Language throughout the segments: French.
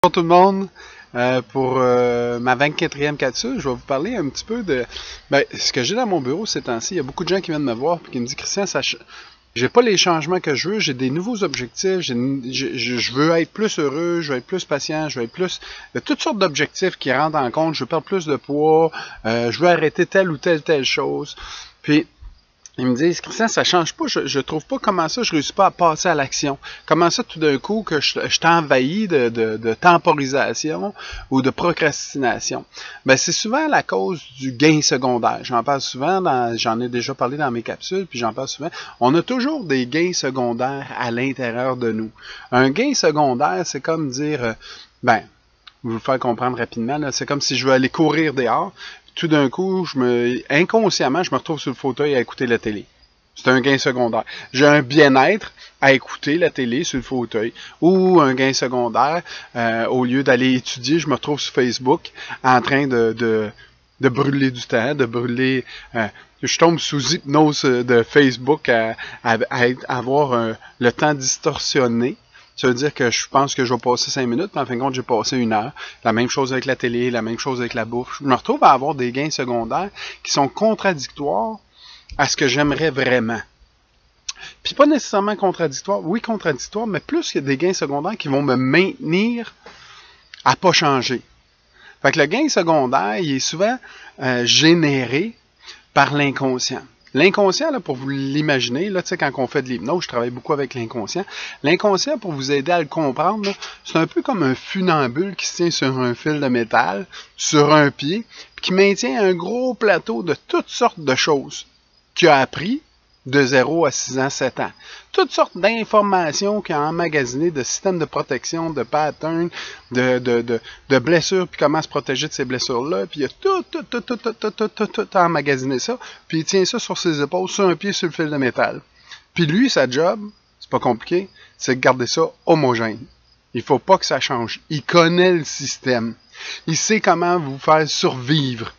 Bonjour tout le monde. Pour ma 24e capsule, je vais vous parler un petit peu de ce que j'ai dans mon bureau ces temps-ci. Il y a beaucoup de gens qui viennent me voir et qui me disent Christian, j'ai pas les changements que je veux, j'ai des nouveaux objectifs, je veux être plus heureux, je veux être plus patient, je veux être plus. Il y a toutes sortes d'objectifs qui rentrent en compte, je veux perdre plus de poids, je veux arrêter telle ou telle chose. Puis ils me disent, Christian, ça change pas, je trouve pas comment ça, je réussis pas à passer à l'action. Comment ça, tout d'un coup, que je t'envahis de temporisation ou de procrastination. Ben, c'est souvent la cause du gain secondaire. J'en parle souvent, j'en ai déjà parlé dans mes capsules, puis j'en parle souvent. On a toujours des gains secondaires à l'intérieur de nous. Un gain secondaire, c'est comme dire, je vais vous le faire comprendre rapidement, c'est comme si je veux aller courir dehors. Tout d'un coup, inconsciemment, je me retrouve sur le fauteuil à écouter la télé. C'est un gain secondaire. J'ai un bien-être à écouter la télé sur le fauteuil. Ou un gain secondaire, au lieu d'aller étudier, je me retrouve sur Facebook en train de brûler du temps, de brûler... je tombe sous hypnose de Facebook à avoir le temps distorsionné. Ça veut dire que je pense que je vais passer 5 minutes, mais en fin de compte, j'ai passé 1 heure. La même chose avec la télé, la même chose avec la bouffe. Je me retrouve à avoir des gains secondaires qui sont contradictoires à ce que j'aimerais vraiment. Puis pas nécessairement contradictoires, oui contradictoires, mais plus qu'il y a des gains secondaires qui vont me maintenir à pas changer. Fait que le gain secondaire, il est souvent généré par l'inconscient. L'inconscient, là, pour vous l'imaginer, là, tu sais, quand on fait de l'hypnose, je travaille beaucoup avec l'inconscient. L'inconscient, pour vous aider à le comprendre, c'est un peu comme un funambule qui se tient sur un fil de métal, sur un pied, puis qui maintient un gros plateau de toutes sortes de choses qu'il a appris de 0 à 6 ans, 7 ans. Toutes sortes d'informations qu'il a emmagasinées, de systèmes de protection, de patterns, de blessures, puis comment se protéger de ces blessures-là. Puis il a tout emmagasiné ça, puis il tient ça sur ses épaules, sur un pied, sur le fil de métal. Puis lui, sa job, c'est pas compliqué, c'est de garder ça homogène. Il faut pas que ça change. Il connaît le système. Il sait comment vous faire survivre.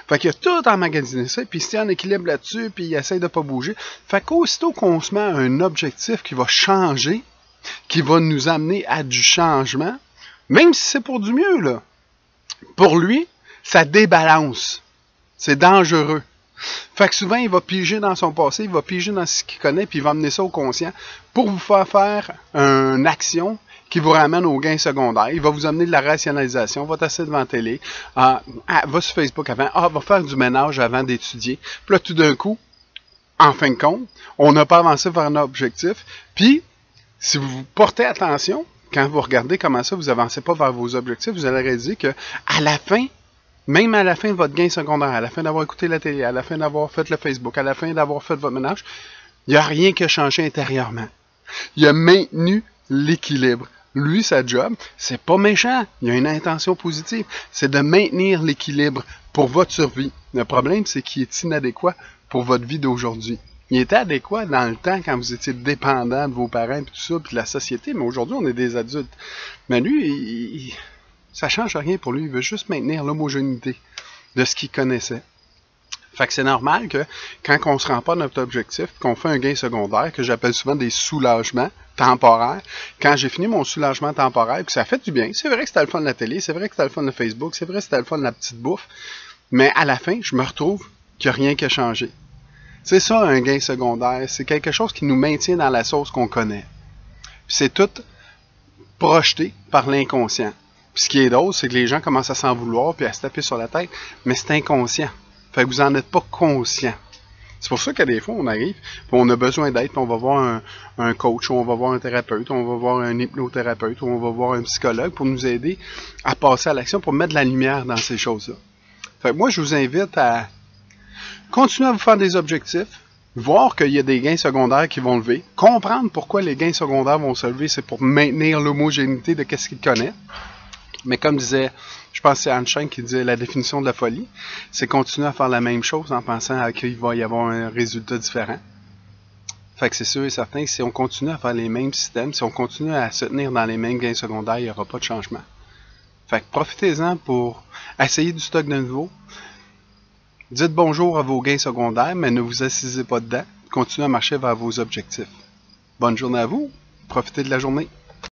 Fait qu'il a tout emmagasiné ça, puis il se tient en équilibre là-dessus, puis il essaie de pas bouger. Fait qu'aussitôt qu'on se met à un objectif qui va changer, qui va nous amener à du changement, même si c'est pour du mieux, là, pour lui, ça débalance. C'est dangereux. Fait que souvent, il va piger dans son passé, il va piger dans ce qu'il connaît, puis il va amener ça au conscient pour vous faire une action qui vous ramène au gain secondaire. Il va vous amener de la rationalisation, va tasser devant la télé, va sur Facebook avant, va faire du ménage avant d'étudier. Puis là, tout d'un coup, en fin de compte, on n'a pas avancé vers un objectif. Puis, si vous portez attention, quand vous regardez comment ça, vous n'avancez pas vers vos objectifs, vous allez réaliser que à la fin, même à la fin de votre gain secondaire, à la fin d'avoir écouté la télé, à la fin d'avoir fait le Facebook, à la fin d'avoir fait votre ménage, il n'y a rien qui a changé intérieurement. Il a maintenu l'équilibre. Lui, sa job, c'est pas méchant. Il a une intention positive. C'est de maintenir l'équilibre pour votre survie. Le problème, c'est qu'il est inadéquat pour votre vie d'aujourd'hui. Il était adéquat dans le temps quand vous étiez dépendant de vos parents et tout ça, puis de la société, mais aujourd'hui, on est des adultes. Mais lui, ça change rien pour lui. Il veut juste maintenir l'homogénéité de ce qu'il connaissait. Fait que c'est normal que quand on ne se rend pas à notre objectif, qu'on fait un gain secondaire, que j'appelle souvent des soulagements temporaires, quand j'ai fini mon soulagement temporaire, puis ça fait du bien, c'est vrai que c'était le fun de la télé, c'est vrai que c'était le fun de Facebook, c'est vrai que c'était le fun de la petite bouffe, mais à la fin, je me retrouve qu'il n'y a rien qui a changé. C'est ça un gain secondaire, c'est quelque chose qui nous maintient dans la sauce qu'on connaît. Puis c'est tout projeté par l'inconscient. Puis ce qui est drôle, c'est que les gens commencent à s'en vouloir puis à se taper sur la tête, mais c'est inconscient. Fait que vous n'en êtes pas conscient. C'est pour ça qu'à des fois, on arrive, puis on a besoin d'aide, puis on va voir un coach, ou on va voir un thérapeute, ou on va voir un hypnothérapeute, ou on va voir un psychologue pour nous aider à passer à l'action, pour mettre de la lumière dans ces choses-là. Fait que moi, je vous invite à continuer à vous faire des objectifs, voir qu'il y a des gains secondaires qui vont lever, comprendre pourquoi les gains secondaires vont se lever, c'est pour maintenir l'homogénéité de ce qu'il connaît. Mais comme disait, je pense que c'est Einstein qui disait la définition de la folie, c'est continuer à faire la même chose en pensant qu'il va y avoir un résultat différent. Fait que c'est sûr et certain que si on continue à faire les mêmes systèmes, si on continue à se tenir dans les mêmes gains secondaires, il n'y aura pas de changement. Fait que profitez-en pour essayer du stock de nouveau. Dites bonjour à vos gains secondaires, mais ne vous assisez pas dedans. Continuez à marcher vers vos objectifs. Bonne journée à vous. Profitez de la journée.